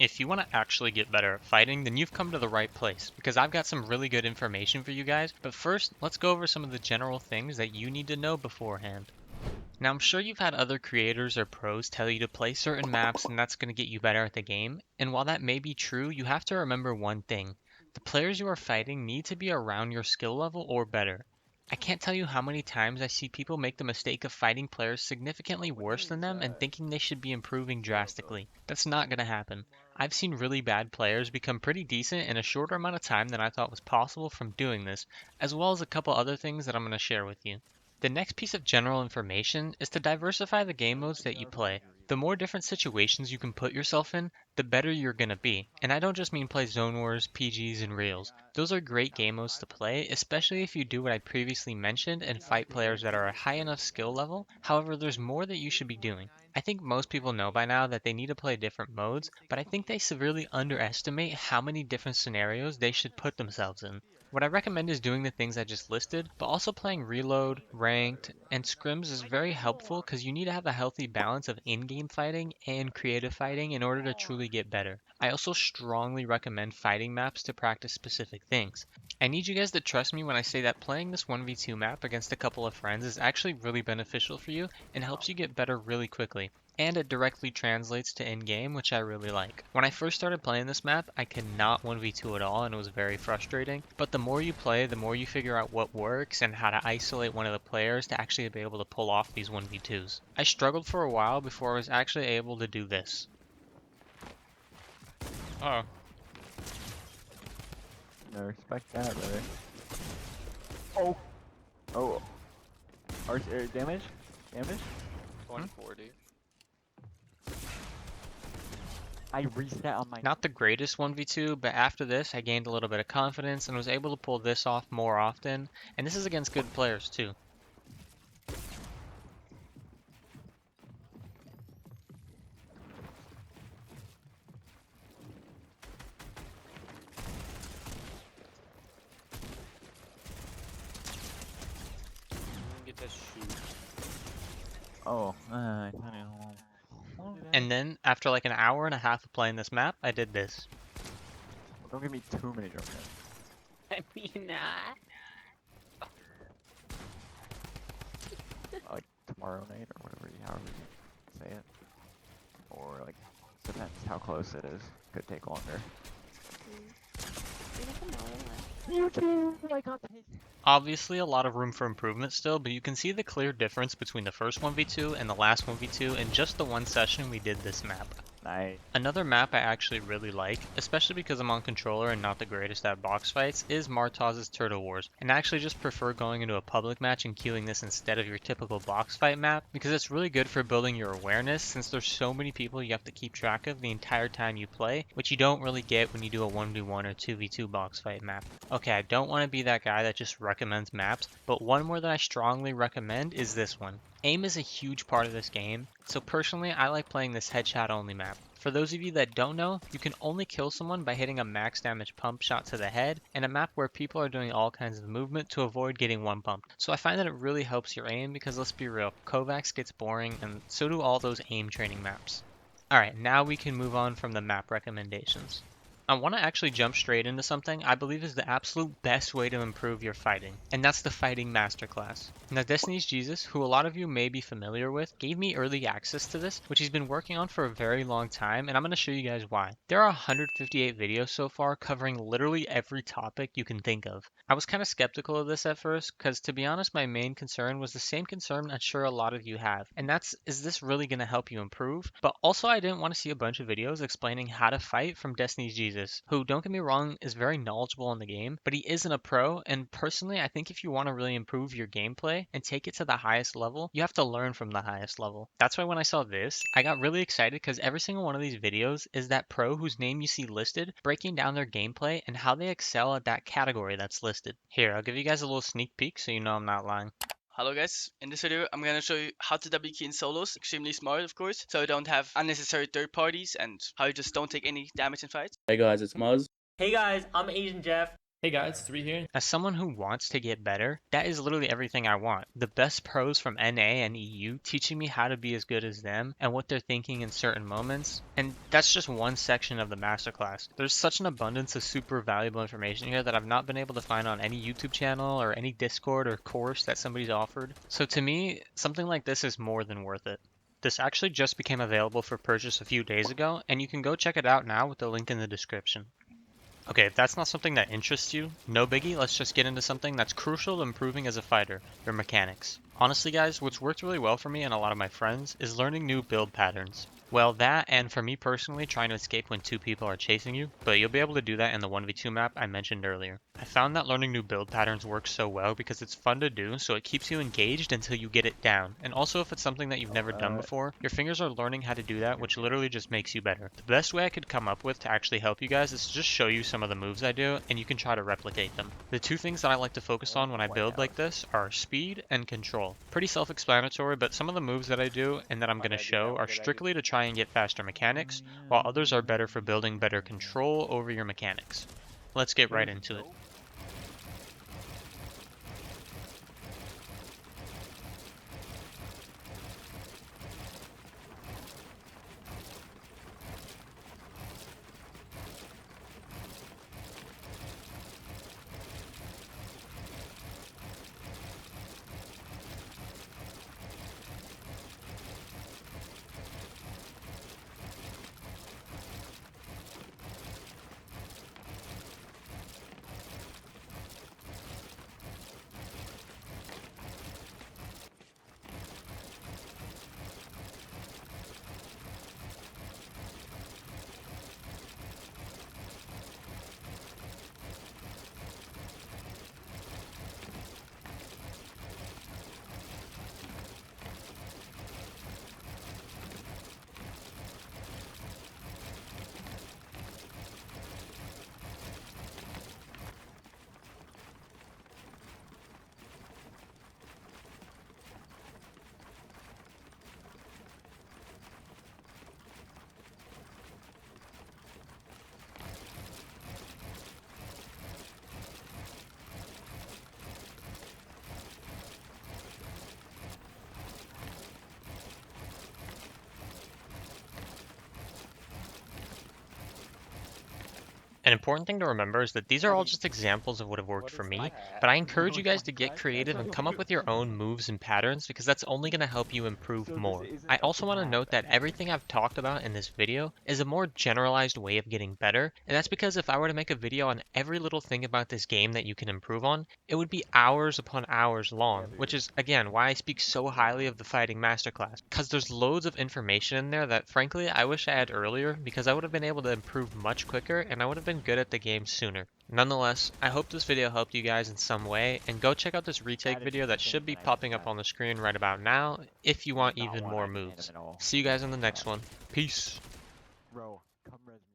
If you want to actually get better at fighting, then you've come to the right place, because I've got some really good information for you guys. But first, let's go over some of the general things that you need to know beforehand. Now, I'm sure you've had other creators or pros tell you to play certain maps and that's going to get you better at the game. And while that may be true, you have to remember one thing. The players you are fighting need to be around your skill level or better. I can't tell you how many times I see people make the mistake of fighting players significantly worse than them and thinking they should be improving drastically. That's not going to happen. I've seen really bad players become pretty decent in a shorter amount of time than I thought was possible from doing this, as well as a couple other things that I'm going to share with you. The next piece of general information is to diversify the game modes that you play. The more different situations you can put yourself in, the better you're gonna be. And I don't just mean play Zone Wars, PGs, and Reels. Those are great game modes to play, especially if you do what I previously mentioned and fight players that are a high enough skill level. However, there's more that you should be doing. I think most people know by now that they need to play different modes, but I think they severely underestimate how many different scenarios they should put themselves in. What I recommend is doing the things I just listed, but also playing Reload, Ranked, and Scrims is very helpful because you need to have a healthy balance of in-game fighting and creative fighting in order to truly get better. I also strongly recommend fighting maps to practice specific things. I need you guys to trust me when I say that playing this 1v2 map against a couple of friends is actually really beneficial for you and helps you get better really quickly. And it directly translates to in-game, which I really like. When I first started playing this map, I could not 1v2 at all and it was very frustrating. But the more you play, the more you figure out what works and how to isolate one of the players to actually be able to pull off these 1v2s. I struggled for a while before I was actually able to do this. Oh, No, respect that, brother. Oh! Oh. Damage? Damage? 140. I reset on my... not the greatest 1v2, but after this I gained a little bit of confidence and was able to pull this off more often. And this is against good players too. Get that shoot. Oh, I don't know. And then, after like an hour and a half of playing this map, I did this. Don't give me too many jump hits. I mean, Like tomorrow night or whatever, however you say it. Or like, depends how close it is. Could take longer. You too! I got this! Obviously, a lot of room for improvement still, but you can see the clear difference between the first 1v2 and the last 1v2 in just the one session we did this map. Nice. Another map I actually really like, especially because I'm on controller and not the greatest at box fights, is Martoz's Turtle Wars. And I actually just prefer going into a public match and queuing this instead of your typical box fight map, because it's really good for building your awareness since there's so many people you have to keep track of the entire time you play, which you don't really get when you do a 1v1 or 2v2 box fight map. Okay, I don't want to be that guy that just recommends maps, but one more that I strongly recommend is this one. Aim is a huge part of this game, so personally I like playing this headshot only map. For those of you that don't know, you can only kill someone by hitting a max damage pump shot to the head, and a map where people are doing all kinds of movement to avoid getting one pumped. So I find that it really helps your aim because let's be real, Kovacs gets boring and so do all those aim training maps. Alright, now we can move on from the map recommendations. I want to actually jump straight into something I believe is the absolute best way to improve your fighting, and that's the Fighting Masterclass. Now Destiny's Jesus, who a lot of you may be familiar with, gave me early access to this, which he's been working on for a very long time, and I'm going to show you guys why. There are 158 videos so far covering literally every topic you can think of. I was kind of skeptical of this at first, because to be honest my main concern was the same concern I'm sure a lot of you have, and that's, is this really going to help you improve? But also I didn't want to see a bunch of videos explaining how to fight from Destiny's Jesus, who, don't get me wrong, is very knowledgeable in the game, but he isn't a pro, and personally, I think if you want to really improve your gameplay and take it to the highest level, you have to learn from the highest level. That's why when I saw this, I got really excited because every single one of these videos is that pro whose name you see listed, breaking down their gameplay and how they excel at that category that's listed. Here, I'll give you guys a little sneak peek so you know I'm not lying. Hello guys, in this video I'm gonna show you how to W key in solos, extremely smart of course, so you don't have unnecessary third parties and how you just don't take any damage in fights. Hey guys, it's Muzz. Hey guys, I'm Asian Jeff. Hey guys, 3 here. As someone who wants to get better, that is literally everything I want. The best pros from NA and EU teaching me how to be as good as them and what they're thinking in certain moments. And that's just one section of the masterclass. There's such an abundance of super valuable information here that I've not been able to find on any YouTube channel or any Discord or course that somebody's offered. So to me, something like this is more than worth it. This actually just became available for purchase a few days ago, and you can go check it out now with the link in the description. Okay, if that's not something that interests you, no biggie, let's just get into something that's crucial to improving as a fighter, your mechanics. Honestly guys, what's worked really well for me and a lot of my friends is learning new build patterns. Well, that and for me personally, trying to escape when 2 people are chasing you, but you'll be able to do that in the 1v2 map I mentioned earlier. I found that learning new build patterns works so well because it's fun to do, so it keeps you engaged until you get it down. And also if it's something that you've never done before, your fingers are learning how to do that, which literally just makes you better. The best way I could come up with to actually help you guys is to just show you some of the moves I do, and you can try to replicate them. The 2 things that I like to focus on when I build like this are speed and control. Pretty self-explanatory, but some of the moves that I do and that I'm going to show are strictly to try and get faster mechanics, while others are better for building better control over your mechanics. Let's get right into it. An important thing to remember is that these are all just examples of what have worked for me, but I encourage you guys to get creative and come up with your own moves and patterns because that's only going to help you improve more. I also want to note that everything I've talked about in this video is a more generalized way of getting better, and that's because if I were to make a video on every little thing about this game that you can improve on, it would be hours upon hours long, which is again why I speak so highly of the Fighting Masterclass, because there's loads of information in there that frankly I wish I had earlier because I would have been able to improve much quicker and I would have been good at the game sooner. Nonetheless, I hope this video helped you guys in some way, and go check out this retake video that should be popping up on the screen right about now if you want even more moves. See you guys in the next one. Peace. Bro, come res me.